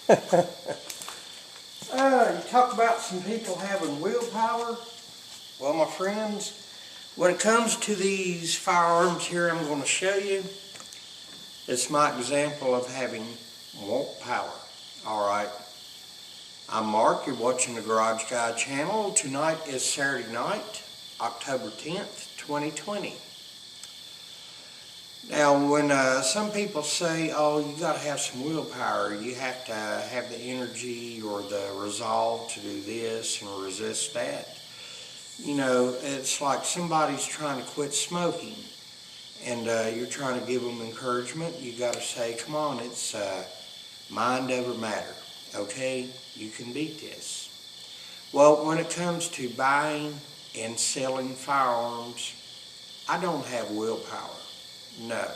You talk about some people having willpower. Well, my friends, when it comes to these firearms here I'm going to show you, it's my example of having want power. Alright, I'm Mark, you're watching the Garage Guy channel. Tonight is Saturday night, October 10th, 2020. Now, when some people say, oh, you got to have some willpower, you have to have the energy or the resolve to do this and resist that. You know, it's like somebody's trying to quit smoking and you're trying to give them encouragement. You got to say, come on, it's mind over matter, okay? You can beat this. Well, when it comes to buying and selling firearms, I don't have willpower. No,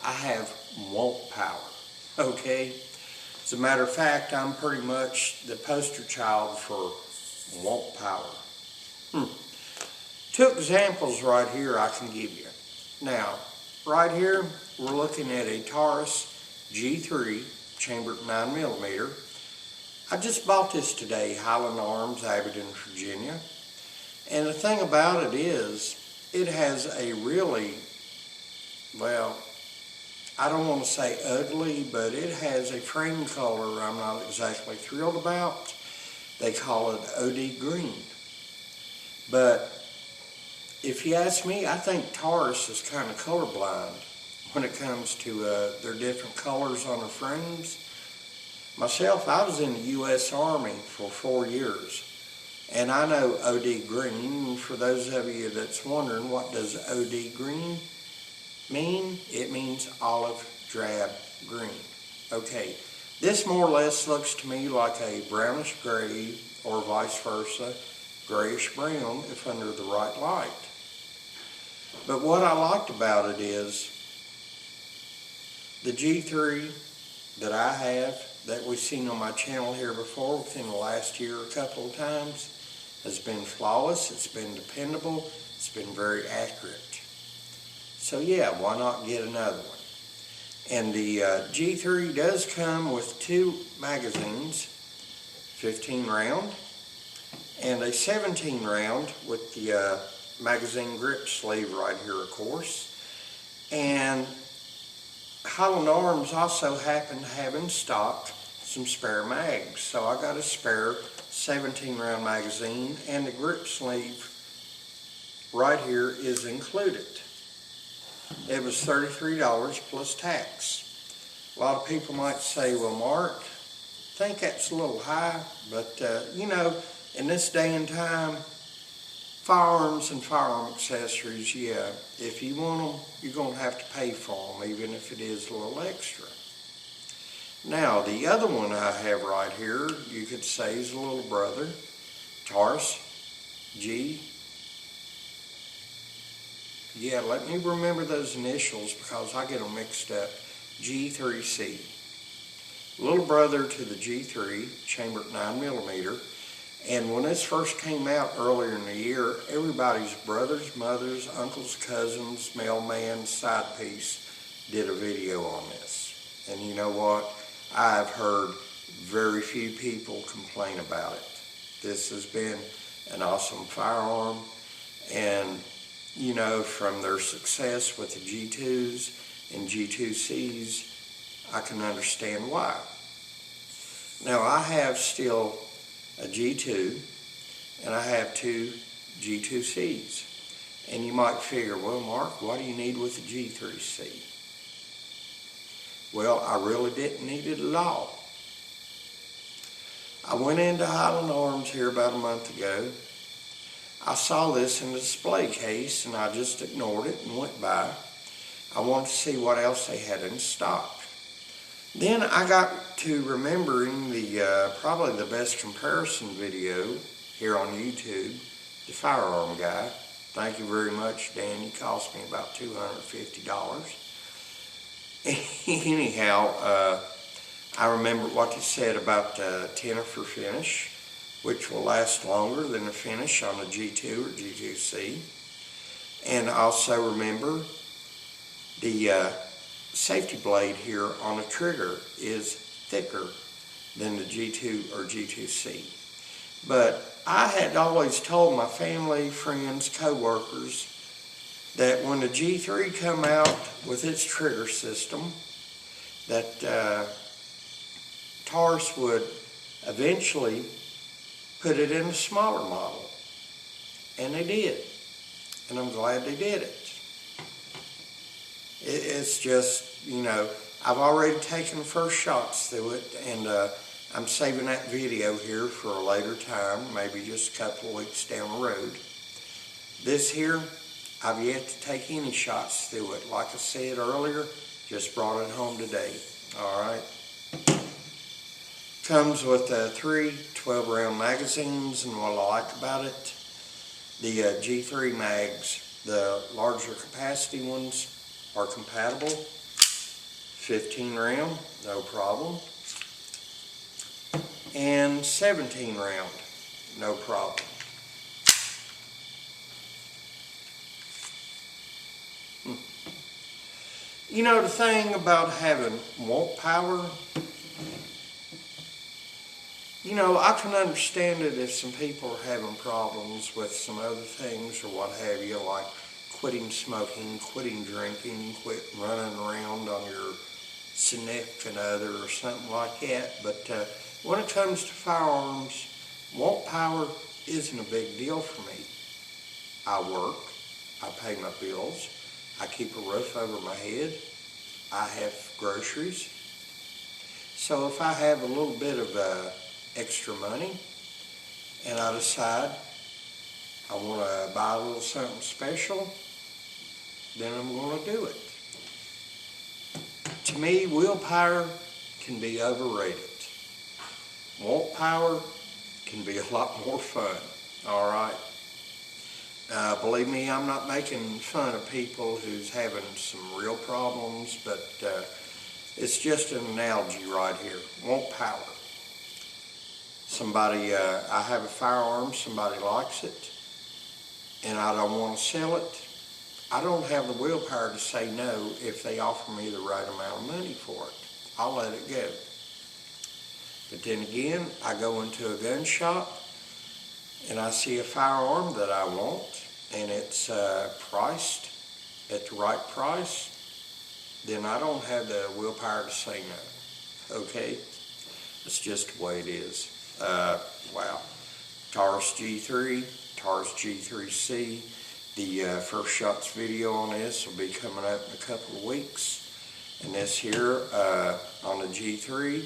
I have want power, okay? As a matter of fact, I'm pretty much the poster child for want power. Two examples right here I can give you. Now, right here, we're looking at a Taurus G3 chambered 9mm. I just bought this today, Highland Arms, Abingdon, Virginia. And the thing about it is, it has a really, well, I don't want to say ugly, but it has a frame color I'm not exactly thrilled about. They call it OD green. But if you ask me, I think Taurus is kind of colorblind when it comes to their different colors on their frames. Myself, I was in the U.S. Army for 4 years, and I know OD green. For those of you that's wondering, what does OD green mean? It means olive drab green. Okay, this more or less looks to me like a brownish gray or vice versa, grayish brown if under the right light. But what I liked about it is the G3 that I have, that we've seen on my channel here before within the last year a couple of times, has been flawless, it's been dependable, it's been very accurate. So yeah, why not get another one? And the G3 does come with 2 magazines, 15 round, and a 17 round with the magazine grip sleeve right here, of course. And Highland Arms also happen to have in stock some spare mags. So I got a spare 17 round magazine, and the grip sleeve right here is included. It was $33 plus tax. A lot of people might say, well, Mark, I think that's a little high, but you know, in this day and time, firearms and firearm accessories, yeah, if you want them, you're going to have to pay for them, even if it is a little extra. Now, the other one I have right here, you could say is a little brother, Taurus G. Yeah, let me remember those initials because I get them mixed up. G3C. Little brother to the G3, chambered 9mm. And when this first came out earlier in the year, everybody's brothers, mothers, uncles, cousins, mailman, side piece did a video on this. And you know what? I've heard very few people complain about it. This has been an awesome firearm, and you know, from their success with the G2s and G3Cs, I can understand why. Now, I have still a G2, and I have 2 G3Cs. And you might figure, well, Mark, what do you need with the G3C? Well, I really didn't need it at all. I went into Highland Arms here about a month ago. I saw this in the display case and I just ignored it and went by. I wanted to see what else they had in stock. Then I got to remembering the probably the best comparison video here on YouTube, the Firearm guy. Thank you very much, Dan. He cost me about $250. Anyhow, I remember what he said about the Tenifer finish, which will last longer than the finish on the G2 or G3C. And also remember the safety blade here on the trigger is thicker than the G2 or G3C. But I had always told my family, friends, co-workers that when the G3 come out with its trigger system, that Taurus would eventually put it in a smaller model. And they did. And I'm glad they did it. It's just, you know, I've already taken the first shots through it, and I'm saving that video here for a later time, maybe just a couple of weeks down the road. This here, I've yet to take any shots through it. Like I said earlier, just brought it home today. Alright. Comes with 3 12-round magazines, and what I like about it, the G3 mags, the larger capacity ones are compatible. 15 round, no problem. And 17 round, no problem. You know, the thing about having Willpower, you know, I can understand it if some people are having problems with some other things or what have you, like quitting smoking, quitting drinking, quit running around on your significant other or something like that. But when it comes to firearms, Willpower isn't a big deal for me. I work, I pay my bills, I keep a roof over my head, I have groceries. So if I have a little bit of extra money and I decide I want to buy a little something special, then I'm going to do it. To me, Willpower can be overrated. Willpower can be a lot more fun, all right? Believe me, I'm not making fun of people who's having some real problems, but it's just an analogy right here. Willpower. Somebody, I have a firearm, somebody likes it, and I don't want to sell it. I don't have the willpower to say no if they offer me the right amount of money for it. I'll let it go. But then again, I go into a gun shop and I see a firearm that I want and it's priced at the right price, then I don't have the willpower to say no. Okay? It's just the way it is. Wow. Taurus G3, Taurus G3c. The first shots video on this will be coming up in a couple of weeks. And this here on the G3,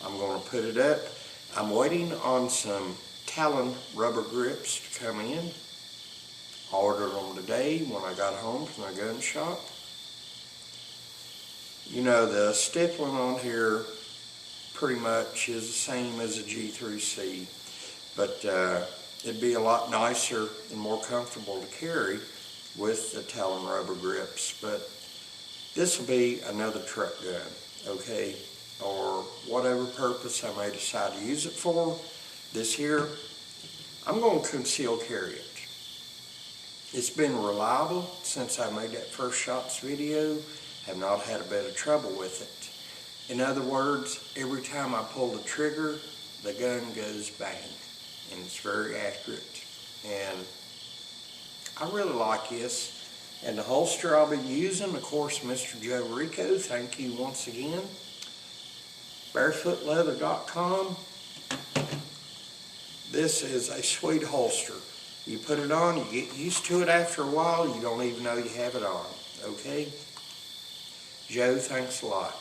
I'm going to put it up. I'm waiting on some Talon rubber grips to come in. I ordered them today when I got home from the gun shop. You know, the stippling on here pretty much is the same as a G3C, but it'd be a lot nicer and more comfortable to carry with the Talon rubber grips. But this will be another truck gun, okay, or whatever purpose I may decide to use it for. This here, I'm going to conceal carry it. It's been reliable since I made that first shots video. Have not had a bit of trouble with it. In other words, every time I pull the trigger, the gun goes bang, and it's very accurate. And I really like this. And the holster I'll be using, of course, Mr. Joe Rico, thank you once again. Barefootleather.com. This is a sweet holster. You put it on, you get used to it after a while, you don't even know you have it on, okay? Joe, thanks a lot.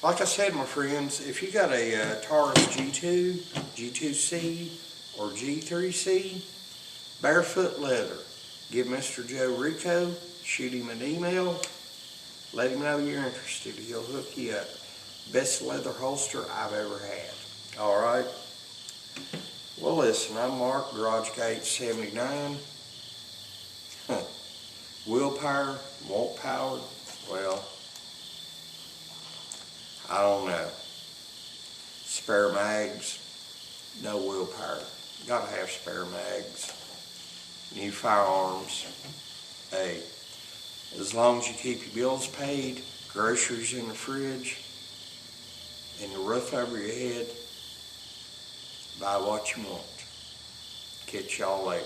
Like I said, my friends, if you got a Taurus G2, G3C, or G3C, barefoot leather, give Mr. Joe Rico, shoot him an email, let him know you're interested. He'll hook you up. Best leather holster I've ever had. All right? Well, listen, I'm Mark, Garage Gate 79. Willpower, Willpower, well, I don't know. Spare mags, no willpower. Gotta have spare mags. New firearms, hey, as long as you keep your bills paid, groceries in the fridge, and the roof over your head, buy what you want. Catch y'all later.